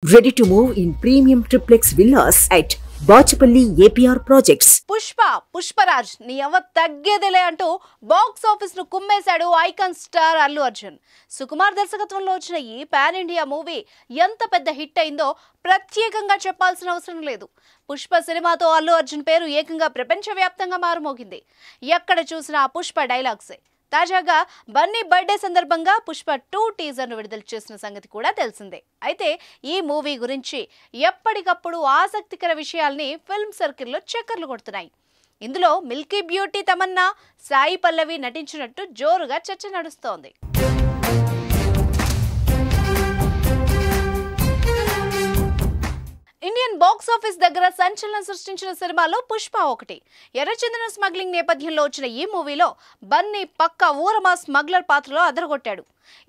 Ready to move in premium triplex villas at Bachapalli APR Projects. Pushparaj నీ అవ్వ తగ్గేదేలే అంటూ బాక్స్ ఆఫీస్ ను కుమ్మేశాడు ఐకాన్ స్టార్ అల్లు అర్జున్. సుకుమార్ దర్శకత్వంలో వచ్చిన ఈ పాన్ ఇండియా మూవీ ఎంత పెద్ద హిట్ అయిందో ప్రత్యేకంగా చెప్పాల్సిన అవసరం లేదు. పుష్ప సినిమాతో అల్లు అర్జున్ పేరు ఏకంగా ప్రపంచవ్యాప్తంగా మారుమోగింది. ఎక్కడ చూసినా పుష్ప డైలాగ్సే. తాజాగా బన్నీ బర్త్డే సందర్భంగా పుష్ప 2 టీజర్ను విడుదల చేసిన సంగతి కూడా తెలిసిందే. అయితే ఈ మూవీ గురించి ఎప్పటికప్పుడు ఆసక్తికర విషయాల్ని ఫిల్మ్ సర్కిల్లో చక్కర్లు కొడుతున్నాయి. ఇందులో మిల్కీ బ్యూటీ తమన్నా, సాయి పల్లవి నటించినట్టు జోరుగా చర్చ నడుస్తోంది. ఇండియన్ బాక్స్ ఆఫీస్ దగ్గర సంచలనం సృష్టించిన సినిమాలో పుష్ప ఒకటి. ఎర్రచందనం స్మగ్లింగ్ నేపథ్యంలో వచ్చిన ఈ మూవీలో బన్నీ పక్కా ఊరమా స్మగ్లర్ పాత్రలో అదరగొట్టాడు.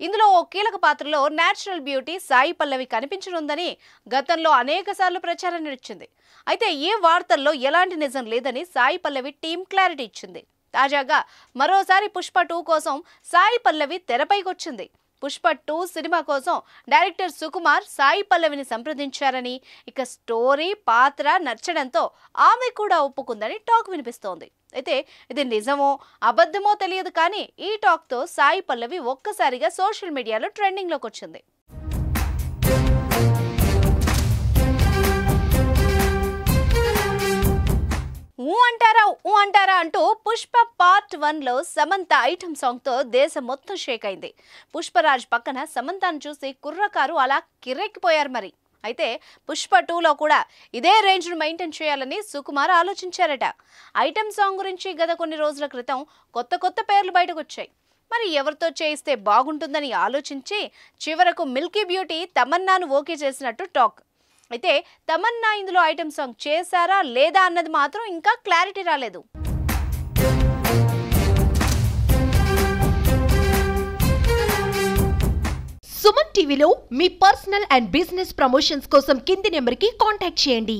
ఇందులో ఓ కీలక పాత్రలో నేచురల్ బ్యూటీ సాయి పల్లవి కనిపించనుందని గతంలో అనేక సార్లు ప్రచారం నడిచింది. అయితే ఈ వార్తల్లో ఎలాంటి నిజం లేదని సాయి పల్లవి టీం క్లారిటీ ఇచ్చింది. తాజాగా మరోసారి పుష్ప 2 కోసం సాయి పల్లవి తెరపైకొచ్చింది. పుష్ప 2 సినిమా కోసం డైరెక్టర్ సుకుమార్ సాయి పల్లవిని సంప్రదించారని, ఇక స్టోరీ పాత్ర నచ్చడంతో ఆమె కూడా ఒప్పుకుందని టాక్ వినిపిస్తోంది. అయితే ఇది నిజమో అబద్ధమో తెలియదు, కానీ ఈ టాక్తో సాయి పల్లవి ఒక్కసారిగా సోషల్ మీడియాలో ట్రెండింగ్లోకి వచ్చింది. ఊ అంటారా అంటూ పుష్ప పార్ట్ 1లో సమంత ఐటమ్ సాంగ్ తో దేశం మొత్తం షేక్ అయింది. పుష్పరాజ్ పక్కన సమంతను చూసి కుర్రకారు అలా కిర్రెక్కిపోయారు మరి. అయితే పుష్ప 2లో కూడా ఇదే రేంజ్ ను మెయింటైన్ చేయాలని సుకుమార్ ఆలోచించారట. ఐటమ్ సాంగ్ గురించి గత కొన్ని రోజుల క్రితం కొత్త పేర్లు బయటకు వచ్చాయి. మరి ఎవరితో చేయిస్తే బాగుంటుందని ఆలోచించి చివరకు మిల్కీ బ్యూటీ తమన్నాను ఓకే చేసినట్టు టాక్. అయితే తమన్నా ఇందులో ఐటమ్ సాంగ్ చేశారా లేదా అన్నది మాత్రం ఇంకా క్లారిటీ రాలేదు. సుమన్ టీవీలో మీ పర్సనల్ అండ్ బిజినెస్ ప్రమోషన్స్ కోసం కింది నెంబర్కి కాంటాక్ట్ చేయండి.